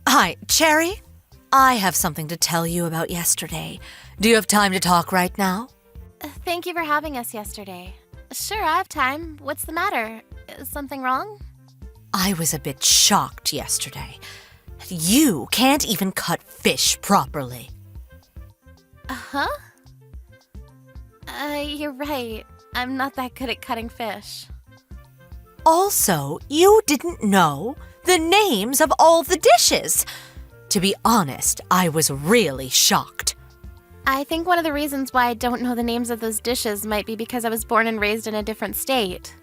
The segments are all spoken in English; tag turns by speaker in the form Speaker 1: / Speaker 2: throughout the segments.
Speaker 1: Hi, Cherry. I have something to tell you about yesterday. Do you have time to talk right now?
Speaker 2: Thank you for having us yesterday. Sure, I have time. What's the matter? Is something wrong?
Speaker 1: I was a bit shocked yesterday. You can't even cut fish properly.
Speaker 2: Huh? You're right. I'm not that good at cutting fish.
Speaker 1: Also, you didn't know the names of all the dishes. To be honest, I was really shocked.
Speaker 2: I think one of the reasons why I don't know the names of those dishes might be because I was born and raised in a different state.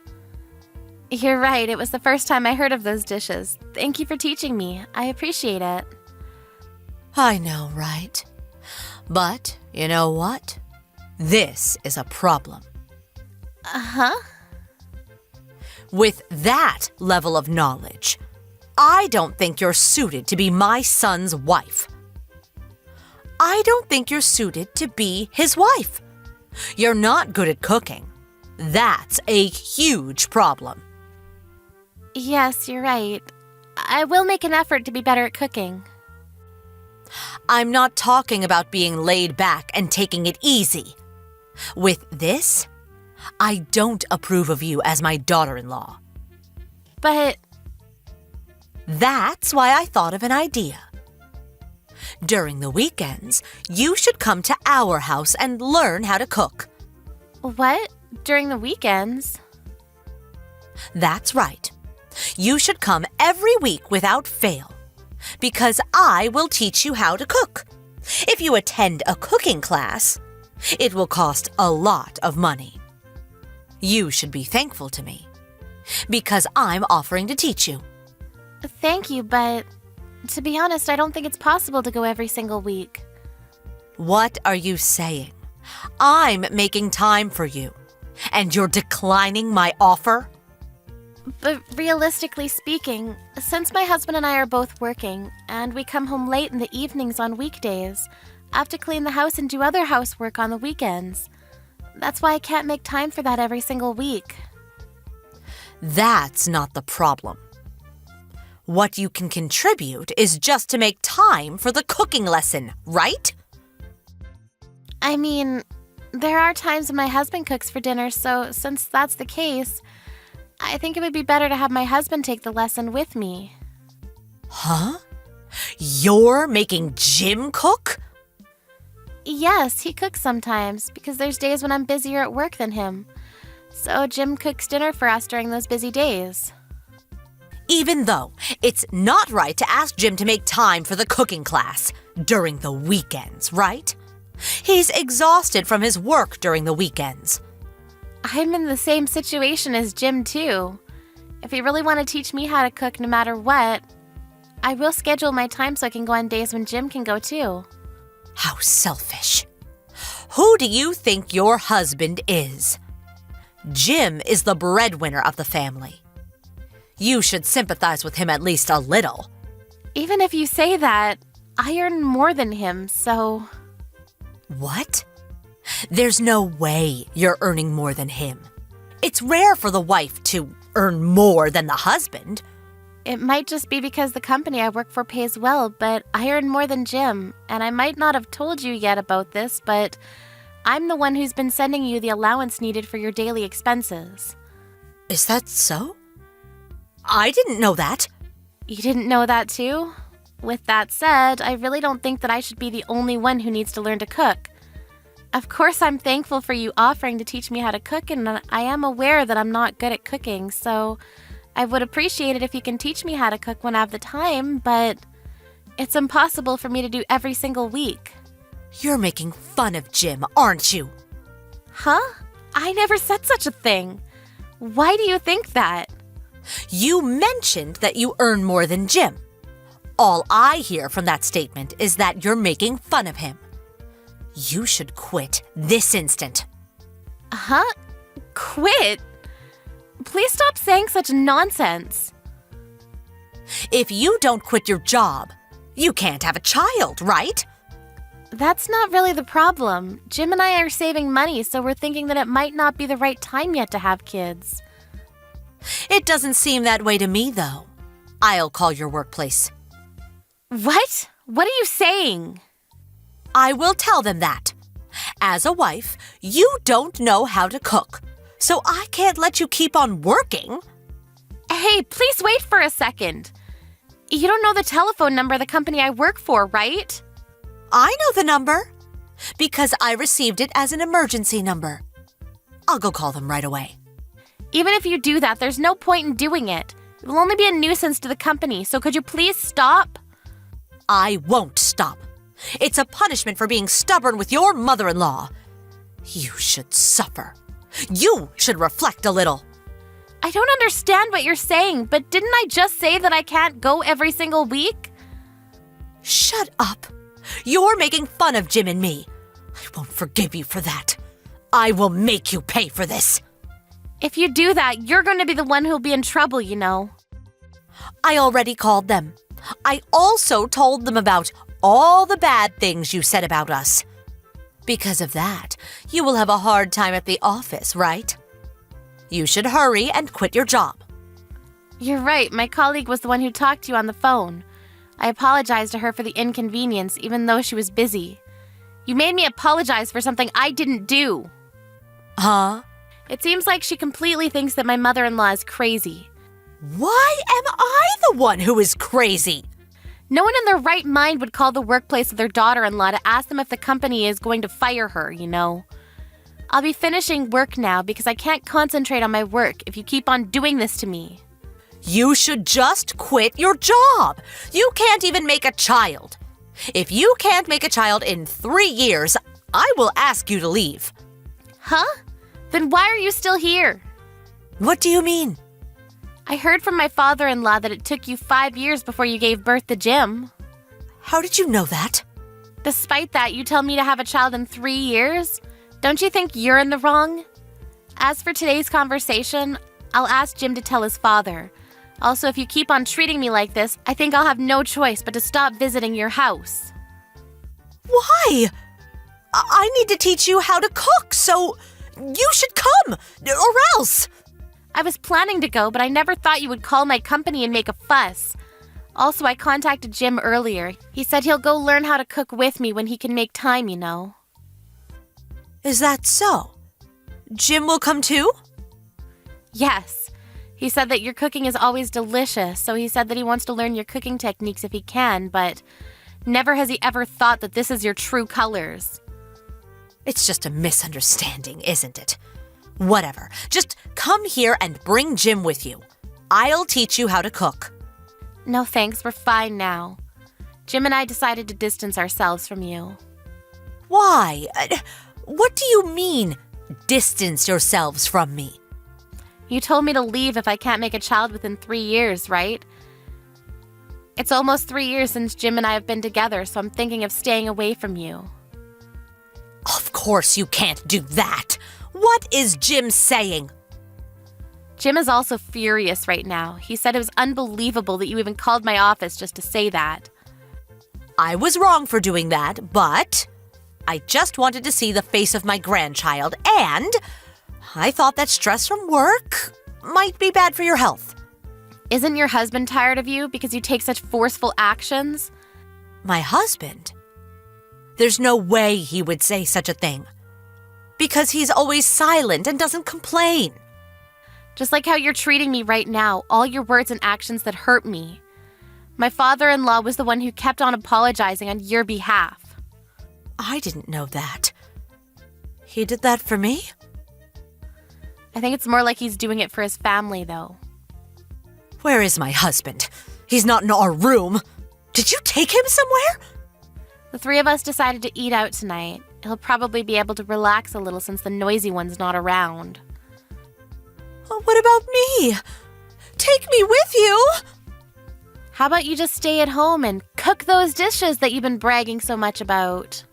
Speaker 2: You're right, it was the first time I heard of those dishes. Thank you for teaching me. I appreciate it.
Speaker 1: I know, right? But, you know what? This is a problem.
Speaker 2: Uh-huh?
Speaker 1: With that level of knowledge, I don't think you're suited to be my son's wife. I don't think you're suited to be his wife. You're not good at cooking. That's a huge problem.
Speaker 2: Yes, you're right. I will make an effort to be better at cooking.
Speaker 1: I'm not talking about being laid back and taking it easy. With this, I don't approve of you as my daughter-in-law.
Speaker 2: But...
Speaker 1: That's why I thought of an idea. During the weekends, you should come to our house and learn how to cook.
Speaker 2: What? During the weekends?
Speaker 1: That's right. You should come every week without fail, because I will teach you how to cook. If you attend a cooking class, it will cost a lot of money. You should be thankful to me, because I'm offering to teach you.
Speaker 2: Thank you, but to be honest, I don't think it's possible to go every single week.
Speaker 1: What are you saying? I'm making time for you, and you're declining my offer?
Speaker 2: But realistically speaking, since my husband and I are both working, and we come home late in the evenings on weekdays, I have to clean the house and do other housework on the weekends. That's why I can't make time for that every single week.
Speaker 1: That's not the problem. What you can contribute is just to make time for the cooking lesson, right?
Speaker 2: I mean, there are times when my husband cooks for dinner, so since that's the case, I think it would be better to have my husband take the lesson with me.
Speaker 1: Huh? You're making Jim cook?
Speaker 2: Yes, he cooks sometimes, because there's days when I'm busier at work than him. So Jim cooks dinner for us during those busy days.
Speaker 1: Even though it's not right to ask Jim to make time for the cooking class during the weekends, right? He's exhausted from his work during the weekends.
Speaker 2: I'm in the same situation as Jim, too. If you really want to teach me how to cook no matter what, I will schedule my time so I can go on days when Jim can go, too.
Speaker 1: How selfish. Who do you think your husband is? Jim is the breadwinner of the family. You should sympathize with him at least a little.
Speaker 2: Even if you say that, I earn more than him, so...
Speaker 1: What? There's no way you're earning more than him. It's rare for the wife to earn more than the husband.
Speaker 2: It might just be because the company I work for pays well, but I earn more than Jim, and I might not have told you yet about this, but I'm the one who's been sending you the allowance needed for your daily expenses.
Speaker 1: Is that so? I didn't know that.
Speaker 2: You didn't know that too? With that said, I really don't think that I should be the only one who needs to learn to cook. Of course, I'm thankful for you offering to teach me how to cook, and I am aware that I'm not good at cooking, so I would appreciate it if you can teach me how to cook when I have the time, but it's impossible for me to do every single week.
Speaker 1: You're making fun of Jim, aren't you?
Speaker 2: Huh? I never said such a thing. Why do you think that?
Speaker 1: You mentioned that you earn more than Jim. All I hear from that statement is that you're making fun of him. You should quit this instant.
Speaker 2: Huh? Quit? Please stop saying such nonsense.
Speaker 1: If you don't quit your job, you can't have a child, right?
Speaker 2: That's not really the problem. Jim and I are saving money, so we're thinking that it might not be the right time yet to have kids.
Speaker 1: It doesn't seem that way to me, though. I'll call your workplace.
Speaker 2: What? What are you saying?
Speaker 1: I will tell them that. As a wife, you don't know how to cook, so I can't let you keep on working.
Speaker 2: Hey, please wait for a second. You don't know the telephone number of the company I work for, right?
Speaker 1: I know the number, because I received it as an emergency number. I'll go call them right away.
Speaker 2: Even if you do that, there's no point in doing it. It will only be a nuisance to the company, so could you please stop?
Speaker 1: I won't stop. It's a punishment for being stubborn with your mother-in-law. You should suffer. You should reflect a little.
Speaker 2: I don't understand what you're saying, but didn't I just say that I can't go every single week?
Speaker 1: Shut up. You're making fun of Jim and me. I won't forgive you for that. I will make you pay for this.
Speaker 2: If you do that, you're going to be the one who'll be in trouble, you know.
Speaker 1: I already called them. I also told them about all the bad things you said about us. Because of that, you will have a hard time at the office, right? You should hurry and quit your job.
Speaker 2: You're right. My colleague was the one who talked to you on the phone. I apologized to her for the inconvenience, even though she was busy. You made me apologize for something I didn't do.
Speaker 1: Huh?
Speaker 2: It seems like she completely thinks that my mother-in-law is crazy.
Speaker 1: Why am I the one who is crazy?
Speaker 2: No one in their right mind would call the workplace of their daughter-in-law to ask them if the company is going to fire her, you know. I'll be finishing work now because I can't concentrate on my work if you keep on doing this to me.
Speaker 1: You should just quit your job. You can't even make a child. If you can't make a child in 3 years, I will ask you to leave.
Speaker 2: Huh? Then why are you still here?
Speaker 1: What do you mean?
Speaker 2: I heard from my father-in-law that it took you 5 years before you gave birth to Jim.
Speaker 1: How did you know that?
Speaker 2: Despite that, you tell me to have a child in 3 years? Don't you think you're in the wrong? As for today's conversation, I'll ask Jim to tell his father. Also, if you keep on treating me like this, I think I'll have no choice but to stop visiting your house.
Speaker 1: Why? I need to teach you how to cook, so you should come, or else.
Speaker 2: I was planning to go, but I never thought you would call my company and make a fuss. Also, I contacted Jim earlier. He said he'll go learn how to cook with me when he can make time, you know.
Speaker 1: Is that so? Jim will come too?
Speaker 2: Yes. He said that your cooking is always delicious, so he said that he wants to learn your cooking techniques if he can, but never has he ever thought that this is your true colors.
Speaker 1: It's just a misunderstanding, isn't it? Whatever. Just come here and bring Jim with you. I'll teach you how to cook.
Speaker 2: No thanks, we're fine now. Jim and I decided to distance ourselves from you.
Speaker 1: Why? What do you mean, distance yourselves from me?
Speaker 2: You told me to leave if I can't make a child within 3 years, right? It's almost 3 years since Jim and I have been together, so I'm thinking of staying away from you.
Speaker 1: Of course you can't do that. What is Jim saying?
Speaker 2: Jim is also furious right now. He said it was unbelievable that you even called my office just to say that.
Speaker 1: I was wrong for doing that, but I just wanted to see the face of my grandchild, and I thought that stress from work might be bad for your health.
Speaker 2: Isn't your husband tired of you because you take such forceful actions?
Speaker 1: My husband? There's no way he would say such a thing. Because he's always silent and doesn't complain.
Speaker 2: Just like how you're treating me right now, all your words and actions that hurt me. My father-in-law was the one who kept on apologizing on your behalf.
Speaker 1: I didn't know that. He did that for me?
Speaker 2: I think it's more like he's doing it for his family, though.
Speaker 1: Where is my husband? He's not in our room. Did you take him somewhere?
Speaker 2: The 3 of us decided to eat out tonight. He'll probably be able to relax a little since the noisy one's not around.
Speaker 1: What about me? Take me with you!
Speaker 2: How about you just stay at home and cook those dishes that you've been bragging so much about?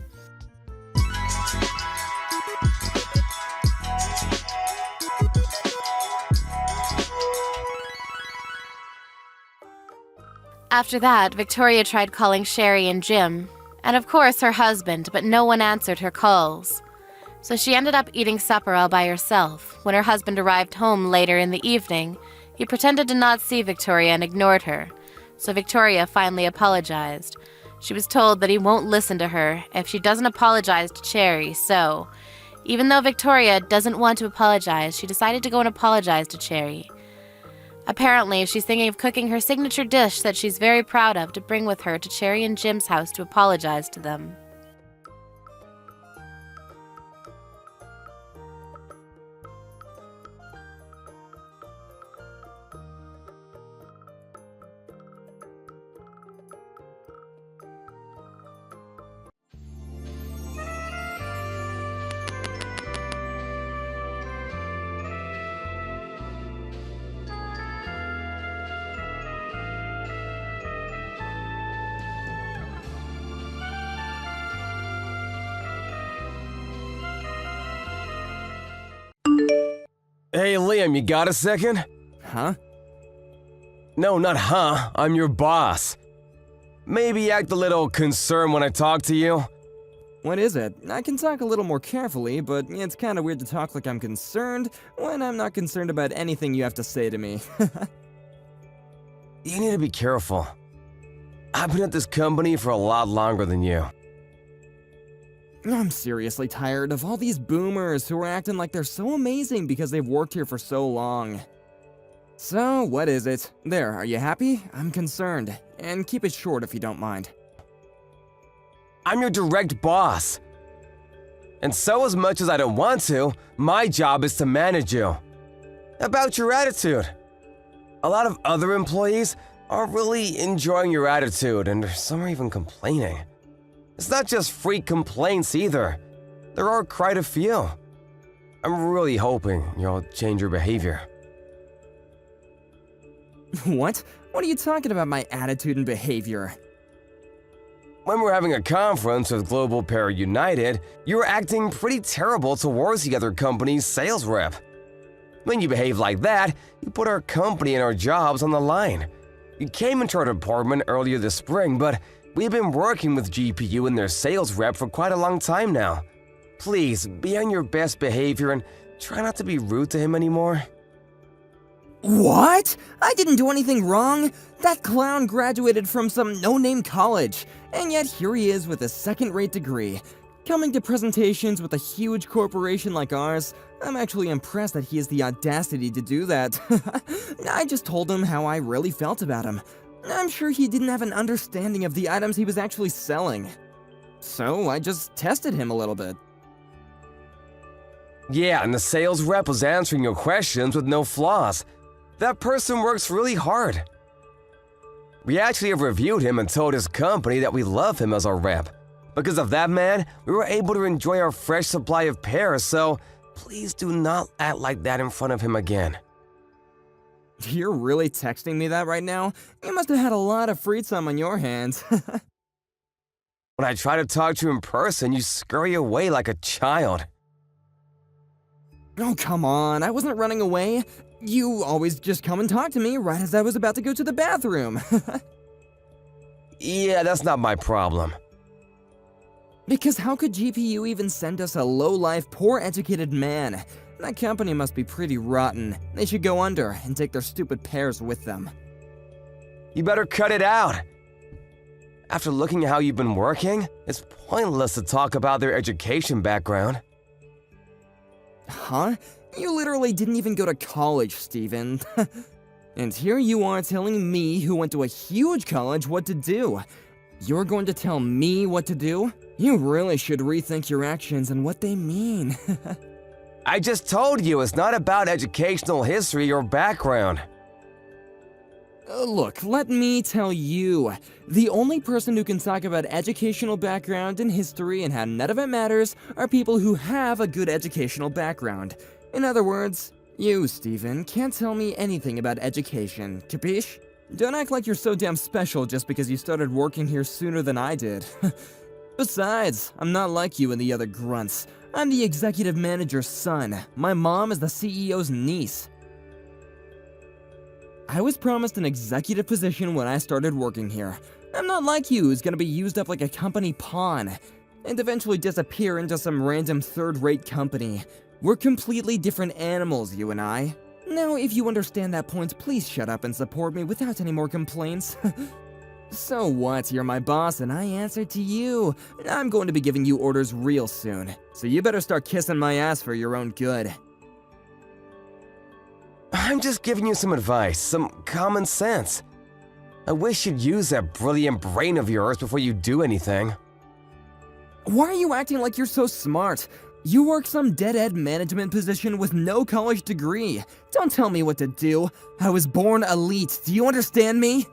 Speaker 2: After that, Victoria tried calling Sherry and Jim, and of course her husband, but no one answered her calls. So she ended up eating supper all by herself. When her husband arrived home later in the evening, he pretended to not see Victoria and ignored her. So Victoria finally apologized. She was told that he won't listen to her if she doesn't apologize to Cherry, so even though Victoria doesn't want to apologize, she decided to go and apologize to Cherry. Apparently, she's thinking of cooking her signature dish that she's very proud of to bring with her to Cherry and Jim's house to apologize to them.
Speaker 3: Hey, Liam, you got a second?
Speaker 4: Huh?
Speaker 3: No, not huh. I'm your boss. Maybe act a little concerned when I talk to you.
Speaker 4: What is it? I can talk a little more carefully, but it's kinda weird to talk like I'm concerned when I'm not concerned about anything you have to say to me.
Speaker 3: You need to be careful. I've been at this company for a lot longer than you.
Speaker 4: I'm seriously tired of all these boomers who are acting like they're so amazing because they've worked here for so long. So, what is it? There, are you happy? I'm concerned. And keep it short if you don't mind.
Speaker 3: I'm your direct boss. And so as much as I don't want to, my job is to manage you. About your attitude. A lot of other employees aren't really enjoying your attitude, and some are even complaining. It's not just freak complaints either. There are quite a few. I'm really hoping you'll change your behavior.
Speaker 4: What? What are you talking about, my attitude and behavior?
Speaker 3: When we're having a conference with Global Pair United, you were acting pretty terrible towards the other company's sales rep. When you behave like that, you put our company and our jobs on the line. You came into our department earlier this spring, but we've been working with GPU and their sales rep for quite a long time now. Please, be on your best behavior and try not to be rude to him anymore.
Speaker 4: What? I didn't do anything wrong. That clown graduated from some no-name college, and yet here he is with a second-rate degree. Coming to presentations with a huge corporation like ours, I'm actually impressed that he has the audacity to do that. I just told him how I really felt about him. I'm sure he didn't have an understanding of the items he was actually selling. So I just tested him a little bit.
Speaker 3: Yeah, and the sales rep was answering your questions with no flaws. That person works really hard. We actually have reviewed him and told his company that we love him as our rep. Because of that man, we were able to enjoy our fresh supply of pears, so please do not act like that in front of him again.
Speaker 4: You're really texting me that right now? You must have had a lot of free time on your hands.
Speaker 3: When I try to talk to you in person, you scurry away like a child.
Speaker 4: Oh, come on, I wasn't running away. You always just come and talk to me right as I was about to go to the bathroom.
Speaker 3: Yeah, that's not my problem.
Speaker 4: Because how could GPU even send us a low-life, poor-educated man? That company must be pretty rotten. They should go under and take their stupid pears with them.
Speaker 3: You better cut it out. After looking at how you've been working, it's pointless to talk about their education background.
Speaker 4: Huh? You literally didn't even go to college, Steven. And here you are telling me, who went to a huge college, what to do. You're going to tell me what to do? You really should rethink your actions and what they mean.
Speaker 3: I just told you it's not about educational history or background.
Speaker 4: Look, let me tell you. The only person who can talk about educational background and history and how none of it matters are people who have a good educational background. In other words, you, Steven, can't tell me anything about education, capiche? Don't act like you're so damn special just because you started working here sooner than I did. Besides, I'm not like you and the other grunts. I'm the executive manager's son. My mom is the CEO's niece. I was promised an executive position when I started working here. I'm not like you who's gonna be used up like a company pawn and eventually disappear into some random third-rate company. We're completely different animals, you and I. Now, if you understand that point, please shut up and support me without any more complaints. So what? You're my boss and I answer to you. I'm going to be giving you orders real soon, so you better start kissing my ass for your own good.
Speaker 3: I'm just giving you some advice, some common sense. I wish you'd use that brilliant brain of yours before you do anything.
Speaker 4: Why are you acting like you're so smart? You work some dead-end management position with no college degree. Don't tell me what to do. I was born elite, do you understand me?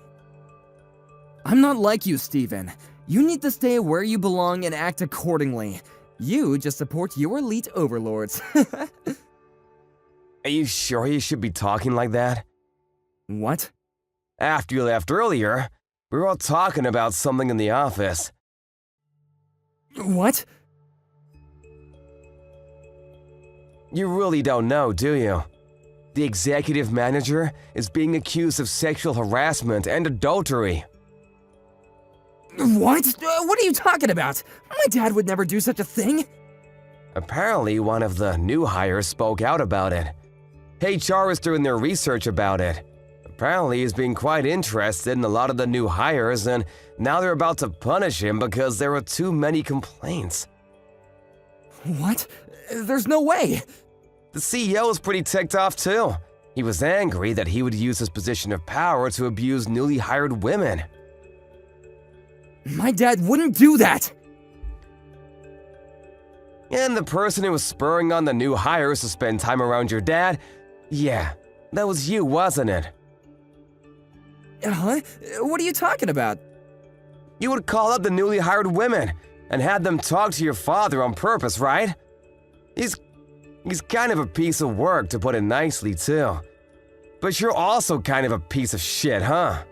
Speaker 4: I'm not like you, Steven. You need to stay where you belong and act accordingly. You just support your elite overlords.
Speaker 3: Are you sure you should be talking like that?
Speaker 4: What?
Speaker 3: After you left earlier, we were all talking about something in the office.
Speaker 4: What?
Speaker 3: You really don't know, do you? The executive manager is being accused of sexual harassment and adultery.
Speaker 4: What? What are you talking about? My dad would never do such a thing.
Speaker 3: Apparently, one of the new hires spoke out about it. HR is doing their research about it. Apparently, he's being quite interested in a lot of the new hires, and now they're about to punish him because there were too many complaints.
Speaker 4: What? There's no way.
Speaker 3: The CEO is pretty ticked off too. He was angry that he would use his position of power to abuse newly hired women.
Speaker 4: My dad wouldn't do that.
Speaker 3: And the person who was spurring on the new hires to spend time around your dad, yeah, that was you, wasn't it?
Speaker 4: Huh? What are you talking about?
Speaker 3: You would call up the newly hired women and had them talk to your father on purpose, right? He's kind of a piece of work, to put it nicely, too. But you're also kind of a piece of shit, huh?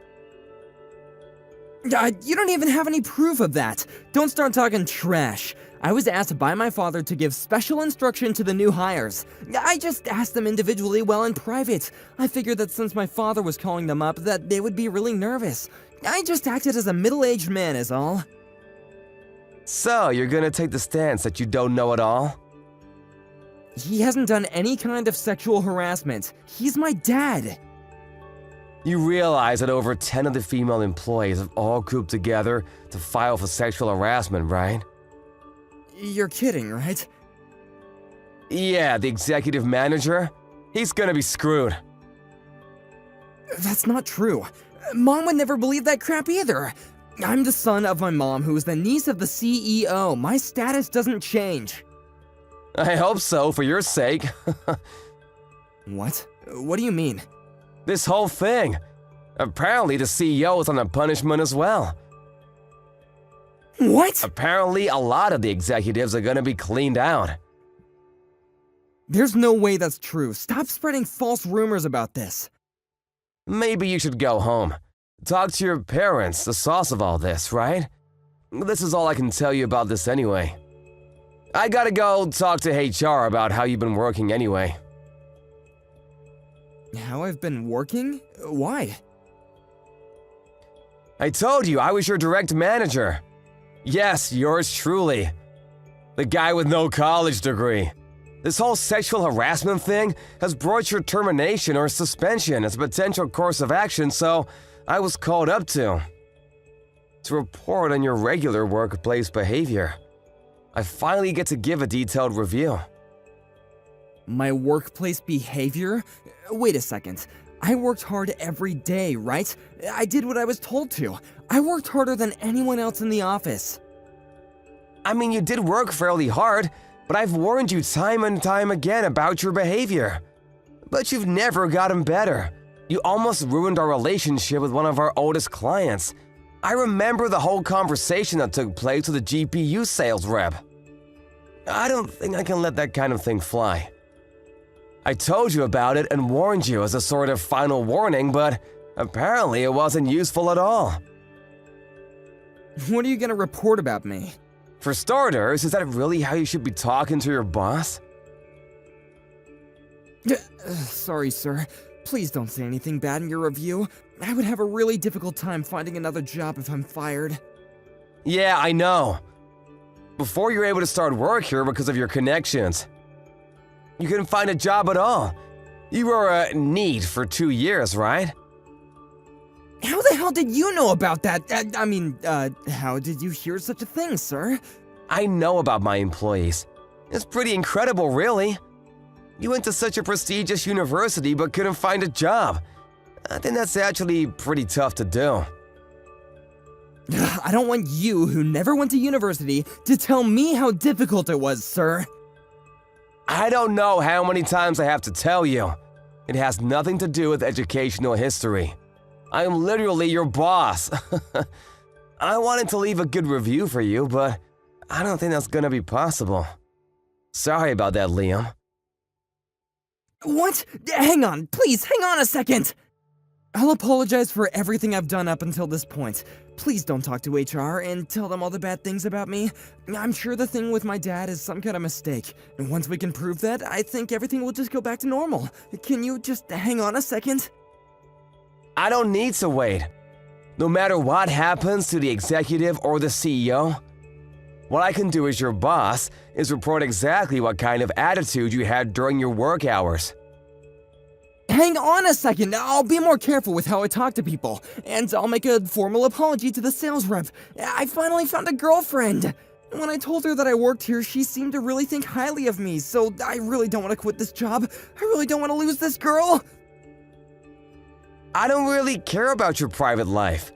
Speaker 4: You don't even have any proof of that. Don't start talking trash. I was asked by my father to give special instruction to the new hires. I just asked them individually while in private. I figured that since my father was calling them up, that they would be really nervous. I just acted as a middle-aged man is all.
Speaker 3: So, you're gonna take the stance that you don't know it all?
Speaker 4: He hasn't done any kind of sexual harassment. He's my dad.
Speaker 3: You realize that over 10 of the female employees have all grouped together to file for sexual harassment, right?
Speaker 4: You're kidding, right?
Speaker 3: Yeah, the executive manager? He's gonna be screwed.
Speaker 4: That's not true. Mom would never believe that crap either. I'm the son of my mom, who is the niece of the CEO. My status doesn't change.
Speaker 3: I hope so, for your sake.
Speaker 4: What? What do you mean?
Speaker 3: This whole thing. Apparently the CEO is on a punishment as well.
Speaker 4: What?
Speaker 3: Apparently a lot of the executives are gonna be cleaned out.
Speaker 4: There's no way that's true. Stop spreading false rumors about this.
Speaker 3: Maybe you should go home. Talk to your parents, the source of all this, right? This is all I can tell you about this anyway. I gotta go talk to HR about how you've been working anyway.
Speaker 4: How I've been working? Why?
Speaker 3: I told you I was your direct manager. Yes, yours truly. The guy with no college degree. This whole sexual harassment thing has brought your termination or suspension as a potential course of action, so I was called up to report on your regular workplace behavior. I finally get to give a detailed review.
Speaker 4: My workplace behavior? Wait a second. I worked hard every day, right? I did what I was told to. I worked harder than anyone else in the office.
Speaker 3: I mean, you did work fairly hard, but I've warned you time and time again about your behavior. But you've never gotten better. You almost ruined our relationship with one of our oldest clients. I remember the whole conversation that took place with the GPU sales rep. I don't think I can let that kind of thing fly. I told you about it and warned you as a sort of final warning, but apparently it wasn't useful at all.
Speaker 4: What are you gonna report about me?
Speaker 3: For starters, is that really how you should be talking to your boss?
Speaker 4: Sorry, sir. Please don't say anything bad in your review. I would have a really difficult time finding another job if I'm fired.
Speaker 3: Yeah, I know. Before you're able to start work here because of your connections. You couldn't find a job at all. You were a NEET for 2 years, right?
Speaker 4: How the hell did you know about that? How did you hear such a thing, sir?
Speaker 3: I know about my employees. It's pretty incredible, really. You went to such a prestigious university but couldn't find a job. I think that's actually pretty tough to do.
Speaker 4: I don't want you, who never went to university, to tell me how difficult it was, sir.
Speaker 3: I don't know how many times I have to tell you. It has nothing to do with educational history. I am literally your boss. I wanted to leave a good review for you, but I don't think that's gonna be possible. Sorry about that, Liam.
Speaker 4: What? Hang on, please, hang on a second! I'll apologize for everything I've done up until this point. Please don't talk to HR and tell them all the bad things about me. I'm sure the thing with my dad is some kind of mistake. And once we can prove that, I think everything will just go back to normal. Can you just hang on a second?
Speaker 3: I don't need to wait. No matter what happens to the executive or the CEO, what I can do as your boss is report exactly what kind of attitude you had during your work hours.
Speaker 4: Hang on a second, I'll be more careful with how I talk to people, and I'll make a formal apology to the sales rep. I finally found a girlfriend. When I told her that I worked here, she seemed to really think highly of me, so I really don't want to quit this job. I really don't want to lose this girl.
Speaker 3: I don't really care about your private life.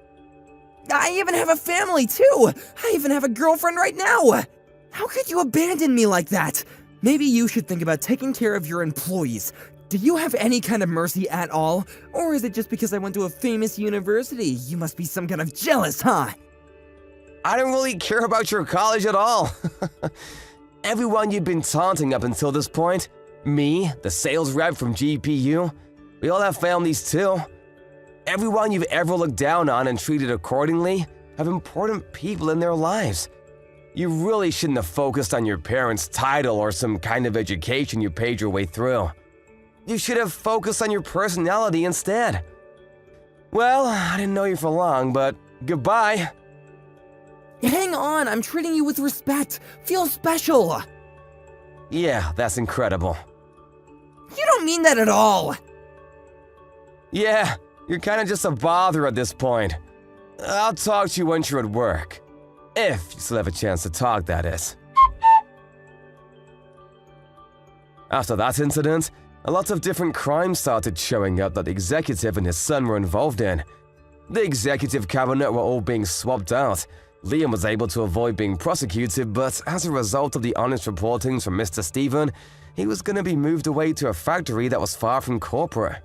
Speaker 4: I even have a family, too. I even have a girlfriend right now. How could you abandon me like that? Maybe you should think about taking care of your employees. Do you have any kind of mercy at all? Or is it just because I went to a famous university? You must be some kind of jealous, huh?
Speaker 3: I don't really care about your college at all. Everyone you've been taunting up until this point, me, the sales rep from GPU, we all have families too. Everyone you've ever looked down on and treated accordingly have important people in their lives. You really shouldn't have focused on your parents' title or some kind of education you paid your way through. You should have focused on your personality instead. Well, I didn't know you for long, but goodbye.
Speaker 4: Hang on, I'm treating you with respect. Feel special.
Speaker 3: Yeah, that's incredible.
Speaker 4: You don't mean that at all.
Speaker 3: Yeah, you're kind of just a bother at this point. I'll talk to you once you're at work. If you still have a chance to talk, that is. After that incident, a lot of different crimes started showing up that the executive and his son were involved in. The executive cabinet were all being swapped out. Liam was able to avoid being prosecuted, but as a result of the honest reportings from Mr. Stephen, he was going to be moved away to a factory that was far from corporate.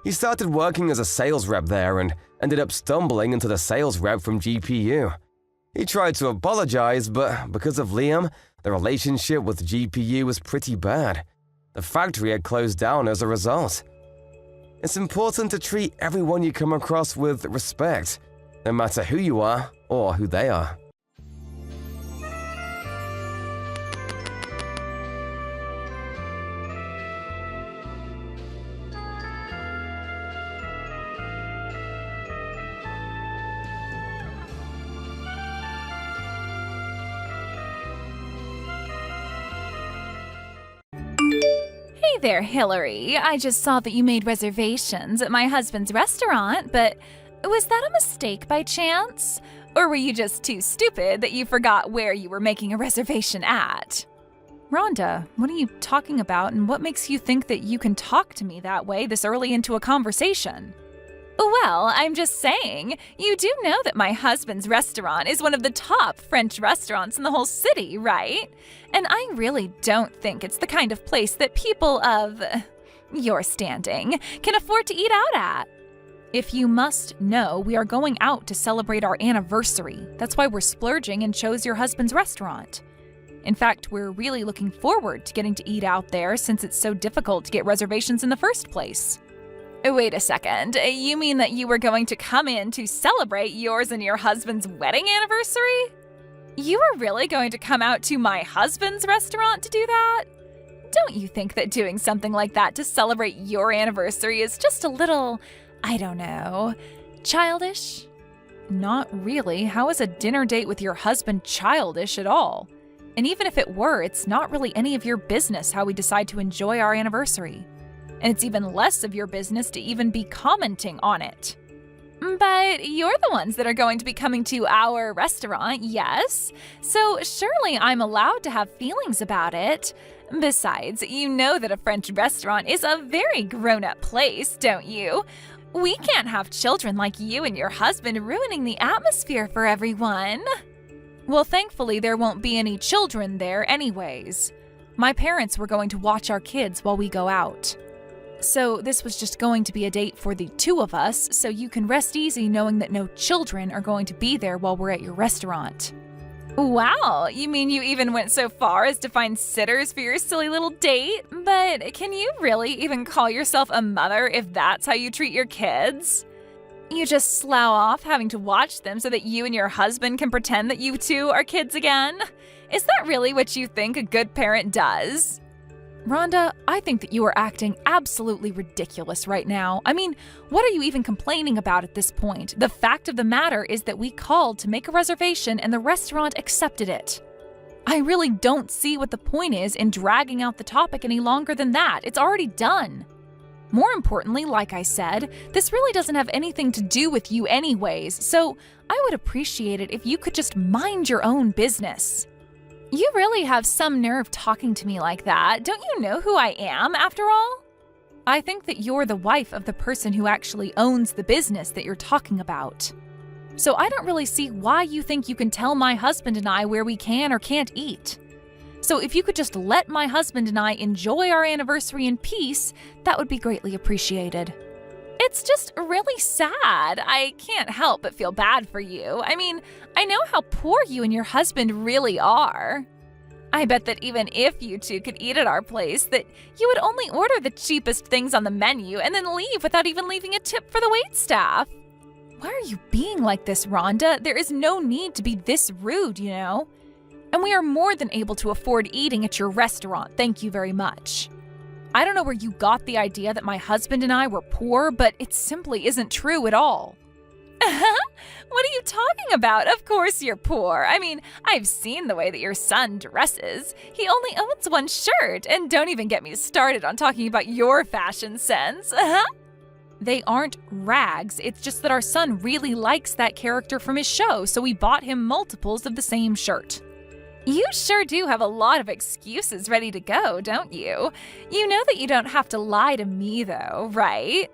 Speaker 3: He started working as a sales rep there and ended up stumbling into the sales rep from GPU. He tried to apologize, but because of Liam, the relationship with GPU was pretty bad. The factory had closed down as a result. It's important to treat everyone you come across with respect, no matter who you are or who they are.
Speaker 5: Hey there, Hillary. I just saw that you made reservations at my husband's restaurant, but was that a mistake by chance? Or were you just too stupid that you forgot where you were making a reservation at? Rhonda, what are you talking about, and what makes you think that you can talk to me that way this early into a conversation? Well, I'm just saying, you do know that my husband's restaurant is one of the top French restaurants in the whole city, right? And I really don't think it's the kind of place that people of your standing can afford to eat out at. If you must know, we are going out to celebrate our anniversary. That's why we're splurging and chose your husband's restaurant. In fact, we're really looking forward to getting to eat out there since it's so difficult to get reservations in the first place. Wait a second, you mean that you were going to come in to celebrate yours and your husband's wedding anniversary? You were really going to come out to my husband's restaurant to do that? Don't you think that doing something like that to celebrate your anniversary is just a little, I don't know, childish? Not really. How is a dinner date with your husband childish at all? And even if it were, it's not really any of your business how we decide to enjoy our anniversary. and it's even less of your business to even be commenting on it. But you're the ones that are going to be coming to our restaurant, yes? So surely I'm allowed to have feelings about it. Besides, you know that a French restaurant is a very grown-up place, don't you? We can't have children like you and your husband ruining the atmosphere for everyone. Well, thankfully, there won't be any children there anyways. My parents were going to watch our kids while we go out. So this was just going to be a date for the two of us, so you can rest easy knowing that no children are going to be there while we're at your restaurant. Wow, you mean you even went so far as to find sitters for your silly little date? But can you really even call yourself a mother if that's how you treat your kids? You just slough off having to watch them so that you and your husband can pretend that you two are kids again? Is that really what you think a good parent does? Rhonda, I think that you are acting absolutely ridiculous right now. I mean, what are you even complaining about at this point? The fact of the matter is that we called to make a reservation and the restaurant accepted it. I really don't see what the point is in dragging out the topic any longer than that. It's already done. More importantly, like I said, this really doesn't have anything to do with you anyways, so I would appreciate it if you could just mind your own business. You really have some nerve talking to me like that. Don't you know who I am, after all? I think that you're the wife of the person who actually owns the business that you're talking about. So I don't really see why you think you can tell my husband and I where we can or can't eat. So if you could just let my husband and I enjoy our anniversary in peace, that would be greatly appreciated. It's just really sad. I can't help but feel bad for you. I mean, I know how poor you and your husband really are. I bet that even if you two could eat at our place, that you would only order the cheapest things on the menu and then leave without even leaving a tip for the waitstaff. Why are you being like this, Rhonda? There is no need to be this rude, you know? And we are more than able to afford eating at your restaurant, thank you very much. I don't know where you got the idea that my husband and I were poor, but it simply isn't true at all. What are you talking about? Of course you're poor. I mean, I've seen the way that your son dresses. He only owns one shirt, and don't even get me started on talking about your fashion sense. They aren't rags, it's just that our son really likes that character from his show, so we bought him multiples of the same shirt. You sure do have a lot of excuses ready to go, don't you? You know that you don't have to lie to me, though, right?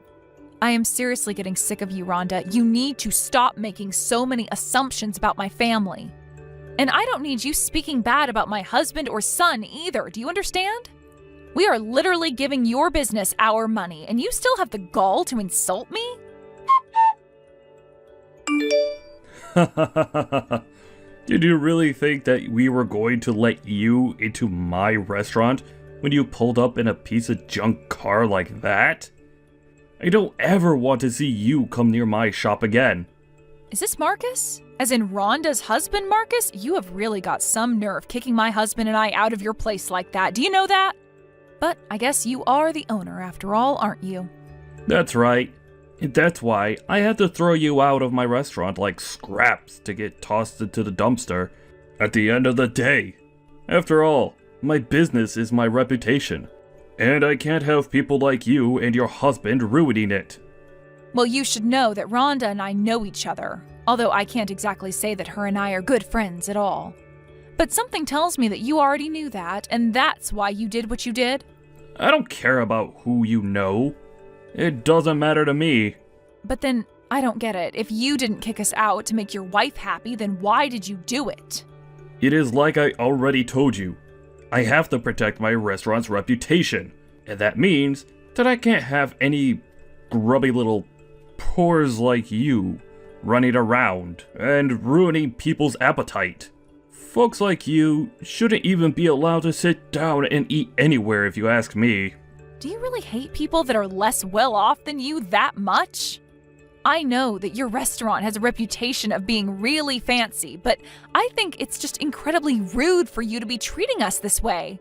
Speaker 5: I am seriously getting sick of you, Rhonda. You need to stop making so many assumptions about my family. And I don't need you speaking bad about my husband or son either, do you understand? We are literally giving your business our money, and you still have the gall to insult me?
Speaker 6: Did you really think that we were going to let you into my restaurant when you pulled up in a piece of junk car like that? I don't ever want to see you come near my shop again.
Speaker 5: Is this Marcus? As in Rhonda's husband, Marcus? You have really got some nerve kicking my husband and I out of your place like that. Do you know that? But I guess you are the owner after all, aren't you?
Speaker 6: That's right. That's why I had to throw you out of my restaurant like scraps to get tossed into the dumpster at the end of the day. After all, my business is my reputation, and I can't have people like you and your husband ruining it.
Speaker 5: Well, you should know that Rhonda and I know each other, although I can't exactly say that her and I are good friends at all. But something tells me that you already knew that, and that's why you did what you did.
Speaker 6: I don't care about who you know. It doesn't matter to me.
Speaker 5: But then, I don't get it. If you didn't kick us out to make your wife happy, then why did you do it?
Speaker 6: It is like I already told you. I have to protect my restaurant's reputation, and that means that I can't have any grubby little pores like you running around and ruining people's appetite. Folks like you shouldn't even be allowed to sit down and eat anywhere if you ask me.
Speaker 5: Do you really hate people that are less well off than you that much? I know that your restaurant has a reputation of being really fancy, but I think it's just incredibly rude for you to be treating us this way.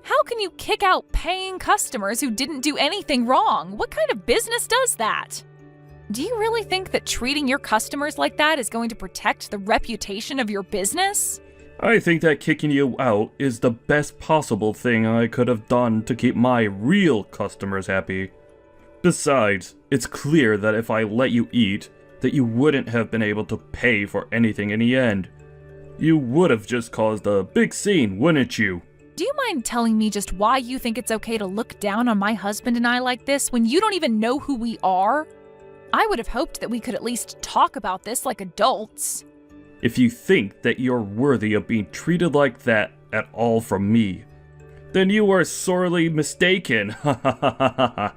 Speaker 5: How can you kick out paying customers who didn't do anything wrong? What kind of business does that? Do you really think that treating your customers like that is going to protect the reputation of your business?
Speaker 6: I think that kicking you out is the best possible thing I could have done to keep my real customers happy. Besides, it's clear that if I let you eat, that you wouldn't have been able to pay for anything in the end. You would have just caused a big scene, wouldn't you?
Speaker 5: Do you mind telling me just why you think it's okay to look down on my husband and I like this when you don't even know who we are? I would have hoped that we could at least talk about this like adults.
Speaker 6: If you think that you're worthy of being treated like that at all from me, then you are sorely mistaken. Ha ha ha ha ha.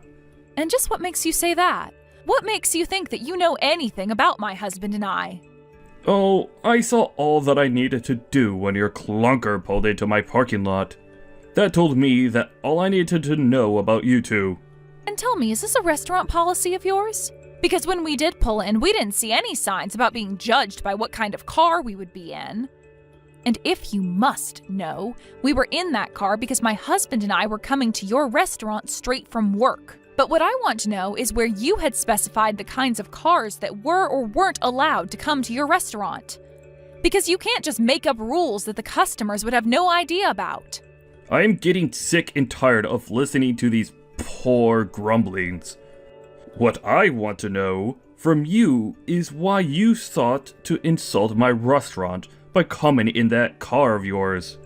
Speaker 5: And just what makes you say that? What makes you think that you know anything about my husband and I?
Speaker 6: Oh, I saw all that I needed to do when your clunker pulled into my parking lot. That told me that all I needed to know about you two.
Speaker 5: And tell me, is this a restaurant policy of yours? Because when we did pull in, we didn't see any signs about being judged by what kind of car we would be in. And if you must know, we were in that car because my husband and I were coming to your restaurant straight from work. But what I want to know is where you had specified the kinds of cars that were or weren't allowed to come to your restaurant. Because you can't just make up rules that the customers would have no idea about.
Speaker 6: I am getting sick and tired of listening to these poor grumblings. What I want to know from you is why you sought to insult my restaurant by coming in that car of yours.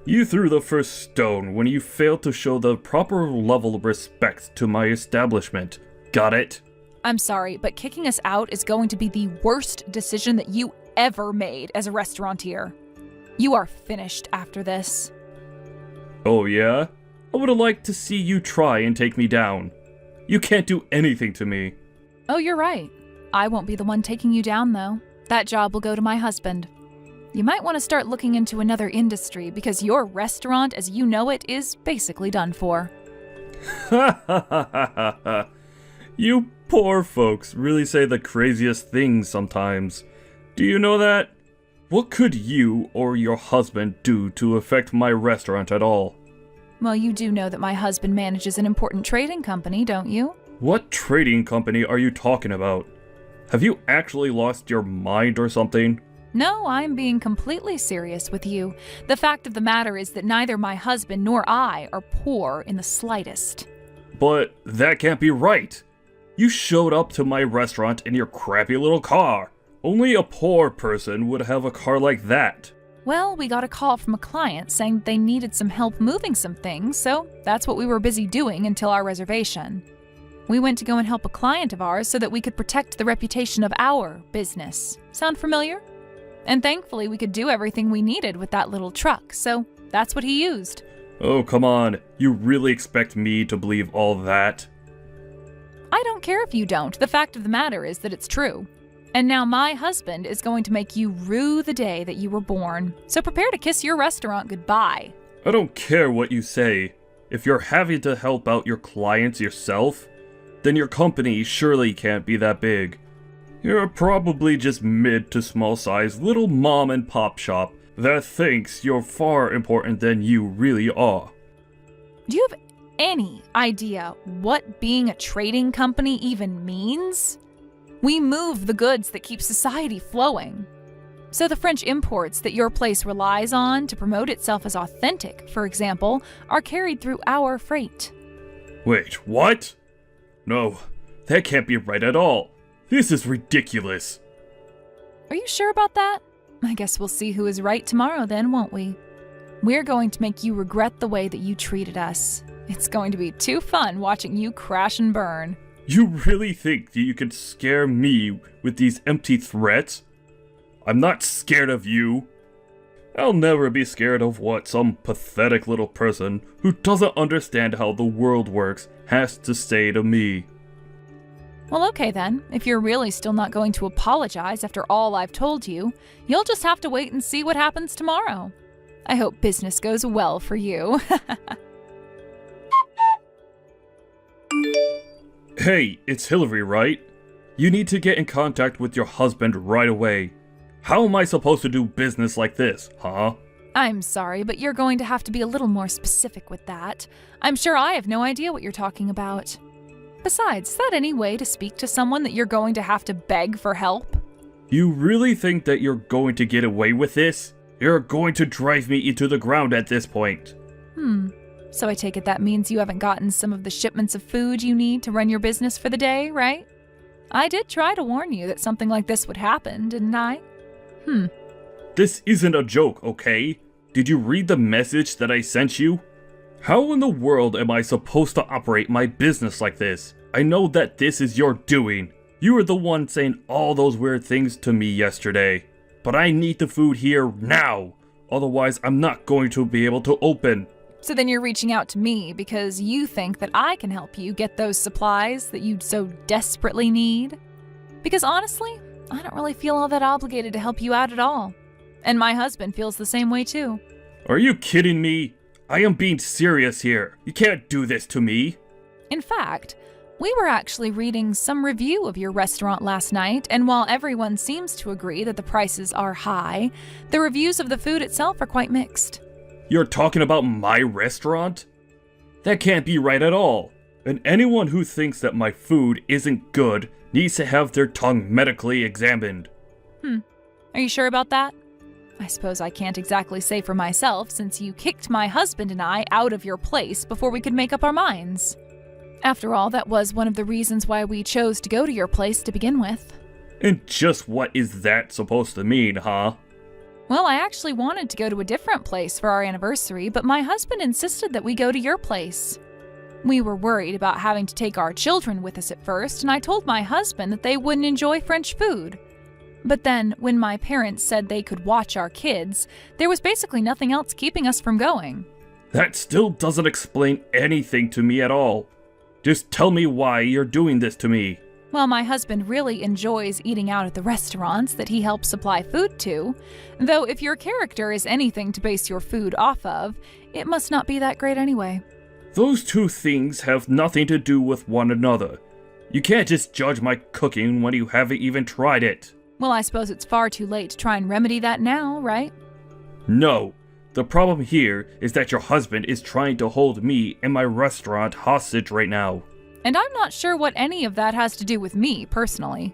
Speaker 6: You threw the first stone when you failed to show the proper level of respect to my establishment. Got it?
Speaker 5: I'm sorry, but kicking us out is going to be the worst decision that you ever made as a restaurateur. You are finished after this.
Speaker 6: Oh yeah? I would have liked to see you try and take me down. You can't do anything to me.
Speaker 5: Oh, you're right. I won't be the one taking you down, though. That job will go to my husband. You might want to start looking into another industry because your restaurant as you know it is basically done for.
Speaker 6: Ha ha ha ha ha. You poor folks really say the craziest things sometimes. Do you know that? What could you or your husband do to affect my restaurant at all?
Speaker 5: Well, you do know that my husband manages an important trading company, don't you?
Speaker 6: What trading company are you talking about? Have you actually lost your mind or something?
Speaker 5: No, I'm being completely serious with you. The fact of the matter is that neither my husband nor I are poor in the slightest.
Speaker 6: But that can't be right. You showed up to my restaurant in your crappy little car. Only a poor person would have a car like that.
Speaker 5: Well, we got a call from a client saying they needed some help moving some things, so that's what we were busy doing until our reservation. We went to go and help a client of ours so that we could protect the reputation of our business. Sound familiar? And thankfully, we could do everything we needed with that little truck, so that's what he used.
Speaker 6: Oh, come on. You really expect me to believe all that?
Speaker 5: I don't care if you don't. The fact of the matter is that it's true. And now my husband is going to make you rue the day that you were born. So prepare to kiss your restaurant goodbye.
Speaker 6: I don't care what you say. If you're having to help out your clients yourself, then your company surely can't be that big. You're probably just mid to small size little mom and pop shop that thinks you're far important than you really are.
Speaker 5: Do you have any idea what being a trading company even means? We move the goods that keep society flowing. So the French imports that your place relies on to promote itself as authentic, for example, are carried through our freight.
Speaker 6: Wait, what? No, that can't be right at all. This is ridiculous.
Speaker 5: Are you sure about that? I guess we'll see who is right tomorrow then, won't we? We're going to make you regret the way that you treated us. It's going to be too fun watching you crash and burn.
Speaker 6: You really think that you can scare me with these empty threats? I'm not scared of you. I'll never be scared of what some pathetic little person who doesn't understand how the world works has to say to me.
Speaker 5: Well, okay then. If you're really still not going to apologize after all I've told you, you'll just have to wait and see what happens tomorrow. I hope business goes well for you.
Speaker 6: Hey, it's Hillary, right? You need to get in contact with your husband right away. How am I supposed to do business like this, huh?
Speaker 5: I'm sorry, but you're going to have to be a little more specific with that. I'm sure I have no idea what you're talking about. Besides, is that any way to speak to someone that you're going to have to beg for help?
Speaker 6: You really think that you're going to get away with this? You're going to drive me into the ground at this point.
Speaker 5: So I take it that means you haven't gotten some of the shipments of food you need to run your business for the day, right? I did try to warn you that something like this would happen, didn't I?
Speaker 6: This isn't a joke, okay? Did you read the message that I sent you? How in the world am I supposed to operate my business like this? I know that this is your doing. You were the one saying all those weird things to me yesterday. But I need the food here now. Otherwise, I'm not going to be able to open.
Speaker 5: So then you're reaching out to me because you think that I can help you get those supplies that you so desperately need? Because honestly, I don't really feel all that obligated to help you out at all. And my husband feels the same way too.
Speaker 6: Are you kidding me? I am being serious here. You can't do this to me.
Speaker 5: In fact, we were actually reading some review of your restaurant last night, and while everyone seems to agree that the prices are high, the reviews of the food itself are quite mixed.
Speaker 6: You're talking about my restaurant? That can't be right at all. And anyone who thinks that my food isn't good needs to have their tongue medically examined.
Speaker 5: Are you sure about that? I suppose I can't exactly say for myself since you kicked my husband and I out of your place before we could make up our minds. After all, that was one of the reasons why we chose to go to your place to begin with.
Speaker 6: And just what is that supposed to mean, huh?
Speaker 5: Well, I actually wanted to go to a different place for our anniversary, but my husband insisted that we go to your place. We were worried about having to take our children with us at first, and I told my husband that they wouldn't enjoy French food. But then, when my parents said they could watch our kids, there was basically nothing else keeping us from going.
Speaker 6: That still doesn't explain anything to me at all. Just tell me why you're doing this to me.
Speaker 5: Well, my husband really enjoys eating out at the restaurants that he helps supply food to, though if your character is anything to base your food off of, it must not be that great anyway.
Speaker 6: Those two things have nothing to do with one another. You can't just judge my cooking when you haven't even tried it.
Speaker 5: Well, I suppose it's far too late to try and remedy that now, right?
Speaker 6: No. The problem here is that your husband is trying to hold me and my restaurant hostage right now.
Speaker 5: And I'm not sure what any of that has to do with me, personally.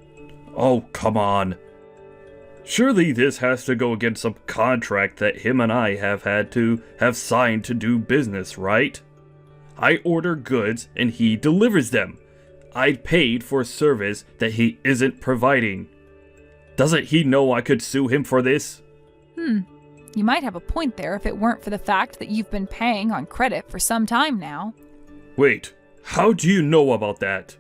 Speaker 6: Oh, come on. Surely this has to go against some contract that him and I have had to have signed to do business, right? I order goods and he delivers them. I paid for a service that he isn't providing. Doesn't he know I could sue him for this?
Speaker 5: You might have a point there if it weren't for the fact that you've been paying on credit for some time now.
Speaker 6: Wait, how do you know about that?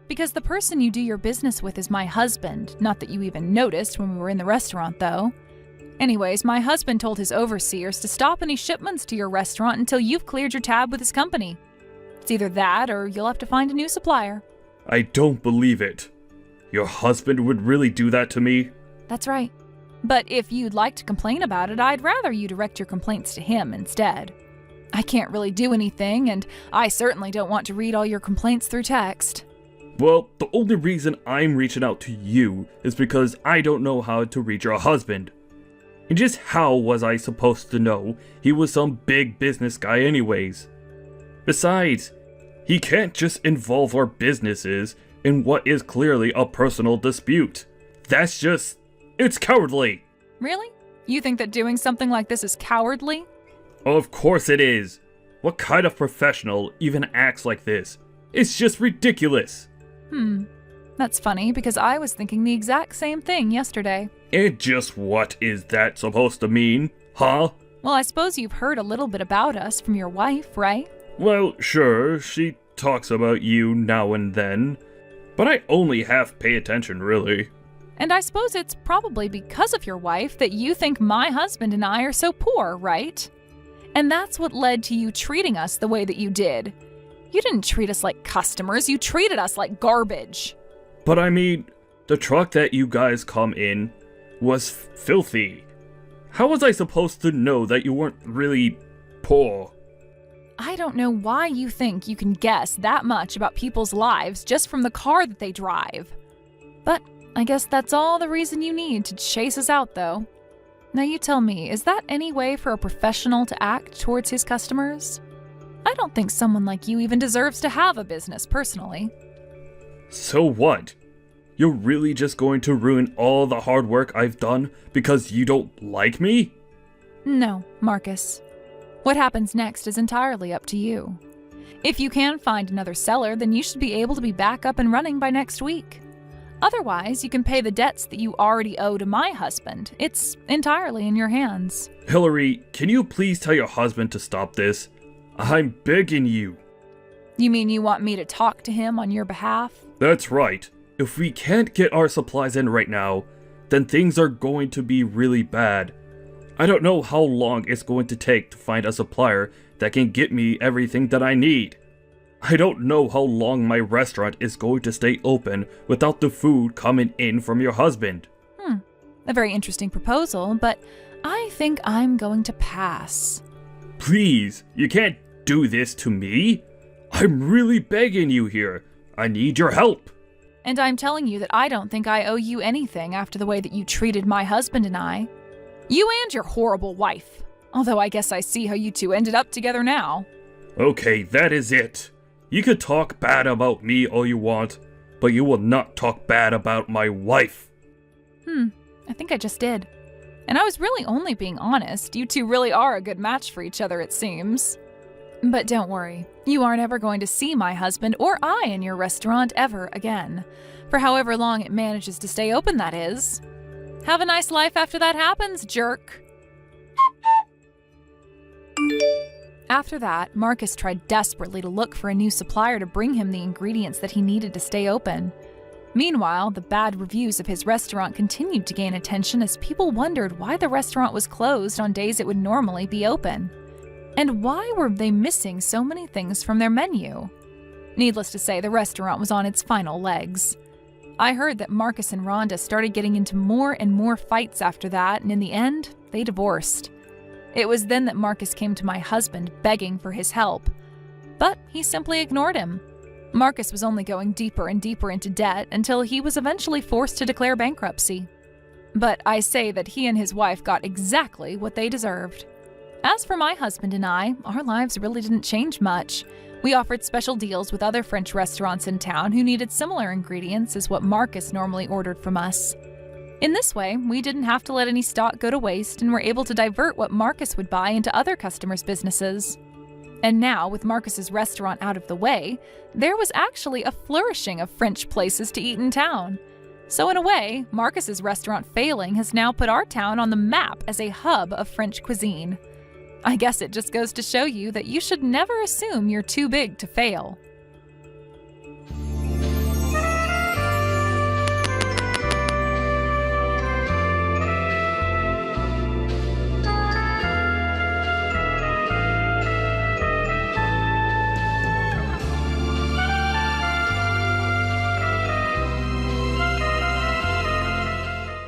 Speaker 5: Because the person you do your business with is my husband. Not that you even noticed when we were in the restaurant, though. Anyways, my husband told his overseers to stop any shipments to your restaurant until you've cleared your tab with his company. It's either that or you'll have to find a new supplier.
Speaker 6: I don't believe it. Your husband would really do that to me?
Speaker 5: That's right. But if you'd like to complain about it, I'd rather you direct your complaints to him instead. I can't really do anything, and I certainly don't want to read all your complaints through text.
Speaker 6: Well, the only reason I'm reaching out to you is because I don't know how to reach your husband. And just how was I supposed to know he was some big business guy anyways? Besides, he can't just involve our businesses in what is clearly a personal dispute. It's cowardly.
Speaker 5: Really? You think that doing something like this is cowardly?
Speaker 6: Of course it is. What kind of professional even acts like this? It's just ridiculous.
Speaker 5: That's funny because I was thinking the exact same thing yesterday.
Speaker 6: And just what is that supposed to mean, huh?
Speaker 5: Well, I suppose you've heard a little bit about us from your wife, right?
Speaker 6: Well, sure, she talks about you now and then, but I only half pay attention, really.
Speaker 5: And I suppose it's probably because of your wife that you think my husband and I are so poor, right? And that's what led to you treating us the way that you did. You didn't treat us like customers, you treated us like garbage.
Speaker 6: But I mean, the truck that you guys come in was filthy. How was I supposed to know that you weren't really poor?
Speaker 5: I don't know why you think you can guess that much about people's lives just from the car that they drive. But I guess that's all the reason you need to chase us out, though. Now you tell me, is that any way for a professional to act towards his customers? I don't think someone like you even deserves to have a business, personally.
Speaker 6: So what? You're really just going to ruin all the hard work I've done because you don't like me?
Speaker 5: No, Marcus. What happens next is entirely up to you. If you can find another seller, then you should be able to be back up and running by next week. Otherwise, you can pay the debts that you already owe to my husband. It's entirely in your hands.
Speaker 6: Hillary, can you please tell your husband to stop this? I'm begging you.
Speaker 5: You mean you want me to talk to him on your behalf?
Speaker 6: That's right. If we can't get our supplies in right now, then things are going to be really bad. I don't know how long it's going to take to find a supplier that can get me everything that I need. I don't know how long my restaurant is going to stay open without the food coming in from your husband.
Speaker 5: A very interesting proposal, but I think I'm going to pass.
Speaker 6: Please, you can't do this to me. I'm really begging you here. I need your help.
Speaker 5: And I'm telling you that I don't think I owe you anything after the way that you treated my husband and I. You and your horrible wife. Although I guess I see how you two ended up together now.
Speaker 6: Okay, that is it. You could talk bad about me all you want, but you will not talk bad about my wife.
Speaker 5: I think I just did. And I was really only being honest. You two really are a good match for each other, it seems. But don't worry, you aren't ever going to see my husband or I in your restaurant ever again. For however long it manages to stay open, that is. Have a nice life after that happens, jerk. After that, Marcus tried desperately to look for a new supplier to bring him the ingredients that he needed to stay open. Meanwhile, the bad reviews of his restaurant continued to gain attention as people wondered why the restaurant was closed on days it would normally be open. And why were they missing so many things from their menu? Needless to say, the restaurant was on its final legs. I heard that Marcus and Rhonda started getting into more and more fights after that, and in the end, they divorced. It was then that Marcus came to my husband begging for his help. But he simply ignored him. Marcus was only going deeper and deeper into debt until he was eventually forced to declare bankruptcy. But I say that he and his wife got exactly what they deserved. As for my husband and I, our lives really didn't change much. We offered special deals with other French restaurants in town who needed similar ingredients as what Marcus normally ordered from us. In this way, we didn't have to let any stock go to waste and were able to divert what Marcus would buy into other customers' businesses. And now, with Marcus's restaurant out of the way, there was actually a flourishing of French places to eat in town. So in a way, Marcus's restaurant failing has now put our town on the map as a hub of French cuisine. I guess it just goes to show you that you should never assume you're too big to fail.